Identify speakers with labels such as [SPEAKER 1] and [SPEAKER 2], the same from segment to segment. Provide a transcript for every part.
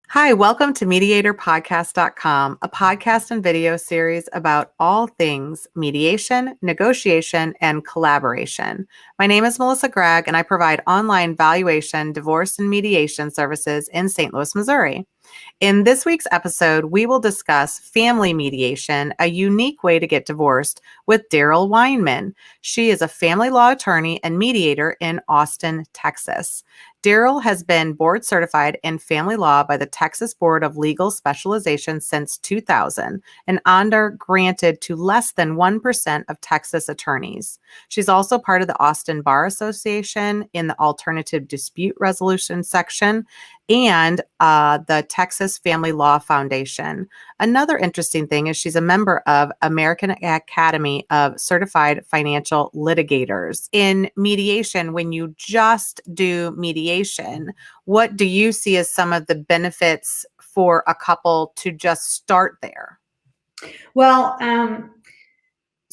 [SPEAKER 1] Hi, welcome to MediatorPodcast.com, a podcast and video series about all things mediation, negotiation, and collaboration. My name is Melissa Gragg, and I provide online valuation, divorce, and mediation services in St. Louis, Missouri. In this week's episode, we will discuss family mediation, a unique way to get divorced, with Daryl Weinman. She is a family law attorney and mediator in Austin, Texas. Daryl has been board certified in family law by the Texas Board of Legal Specialization since 2000, an honor granted to less than 1% of Texas attorneys. She's also part of the Austin Bar Association in the Alternative Dispute Resolution section and the Texas Family Law Foundation. Another interesting thing is she's a member of American Academy of Certified Financial Litigators. In mediation, when you just do mediation, what do you see as some of the benefits for a couple to just start there?
[SPEAKER 2] Well,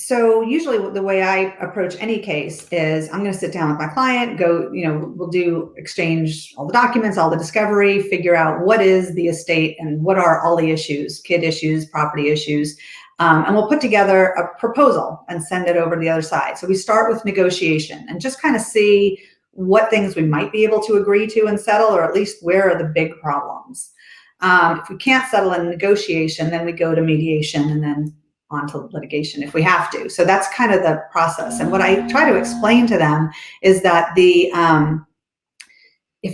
[SPEAKER 2] so usually the way I approach any case is I'm going to sit down with my client, we'll exchange all the documents, all the discovery, figure out what is the estate and what are all the issues, kid issues, property issues. And we'll put together a proposal and send it over to the other side. So we start with negotiation and just kind of see what things we might be able to agree to and settle, or at least where are the big problems. If we can't settle in negotiation, then we go to mediation and then on to litigation if we have to. So that's kind of the process. And what I try to explain to them is that if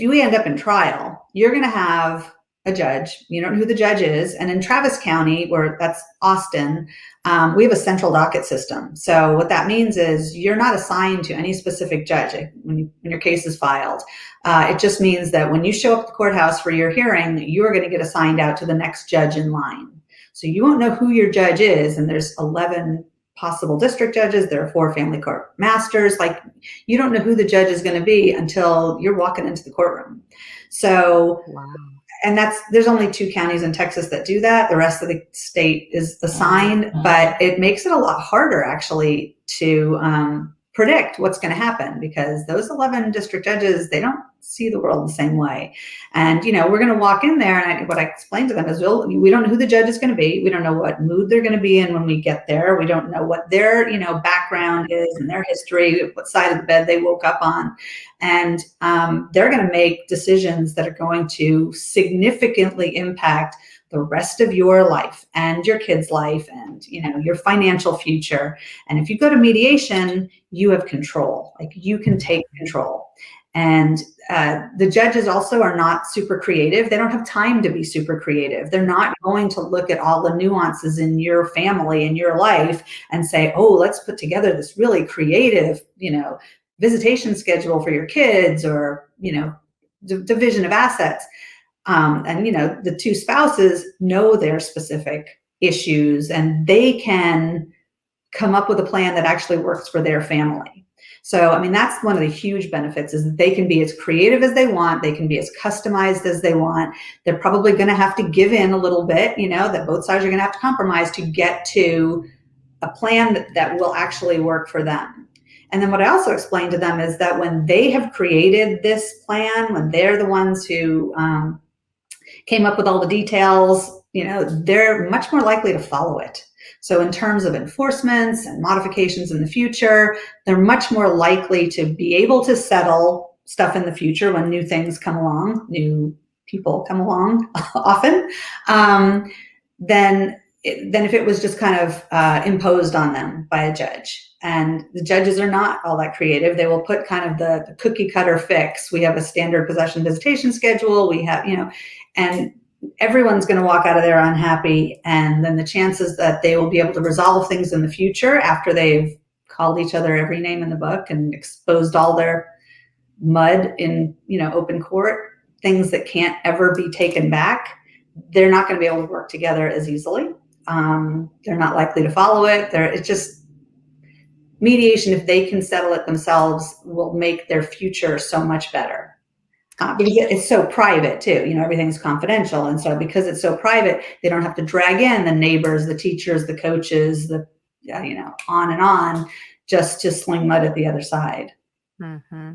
[SPEAKER 2] we end up in trial, you're going to have a judge. You don't know who the judge is. And in Travis County, where that's Austin, we have a central docket system. So what that means is you're not assigned to any specific judge when your case is filed. It just means that when you show up at the courthouse for your hearing, you are going to get assigned out to the next judge in line. So you won't know who your judge is, and there's 11 possible district judges. There are 4 family court masters. You don't know who the judge is going to be until you're walking into the courtroom. So, wow. And there's only 2 counties in Texas that do that. The rest of the state is assigned, but it makes it a lot harder actually to predict what's going to happen, because those 11 district judges, they don't see the world the same way. And, we're going to walk in there, and what I explained to them is, we don't know who the judge is going to be. We don't know what mood they're going to be in when we get there. We don't know what their, background is and their history, what side of the bed they woke up on. And they're going to make decisions that are going to significantly impact the rest of your life and your kid's life and, your financial future. And if you go to mediation, you have control. You can take control. And the judges also are not super creative. They don't have time to be super creative. They're not going to look at all the nuances in your family and your life and say, oh, let's put together this really creative, visitation schedule for your kids, or, division of assets. And the 2 spouses know their specific issues, and they can come up with a plan that actually works for their family. So, that's one of the huge benefits, is that they can be as creative as they want. They can be as customized as they want. They're probably going to have to give in a little bit, that both sides are going to have to compromise to get to a plan that will actually work for them. And then what I also explained to them is that when they have created this plan, when they're the ones who came up with all the details, they're much more likely to follow it. So in terms of enforcements and modifications in the future, they're much more likely to be able to settle stuff in the future when new things come along, new people come along often, than if it was just kind of imposed on them by a judge. And the judges are not all that creative. They will put kind of the cookie cutter fix. We have a standard possession visitation schedule. We have, and everyone's going to walk out of there unhappy. And then the chances that they will be able to resolve things in the future after they've called each other every name in the book and exposed all their mud in, open court, things that can't ever be taken back, they're not going to be able to work together as easily. They're not likely to follow it. It's just mediation, if they can settle it themselves, will make their future so much better. Because it's so private too, everything's confidential. And so because it's so private, they don't have to drag in the neighbors, the teachers, the coaches, on and on. just to sling mud at the other side.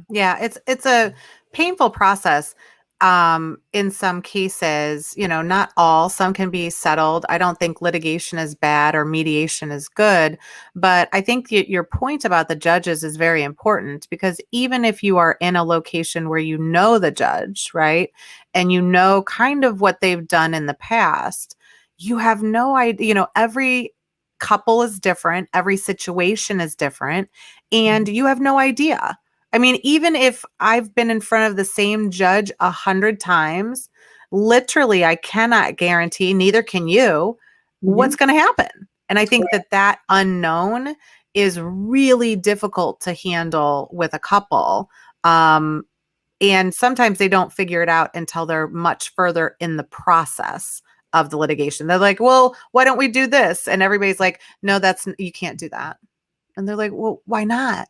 [SPEAKER 1] Yeah, it's a painful process. In some cases, not all, some can be settled. I don't think litigation is bad or mediation is good, but I think your point about the judges is very important, because even if you are in a location where you know the judge, right, and you know kind of what they've done in the past, you have no idea. Every couple is different, every situation is different, and you have no idea. I mean, even if I've been in front of the same judge 100 times, literally, I cannot guarantee, neither can you, what's going to happen. And I think that unknown is really difficult to handle with a couple. And sometimes they don't figure it out until they're much further in the process of the litigation. They're like, well, why don't we do this? And everybody's like, no, you can't do that. And they're like, well, why not?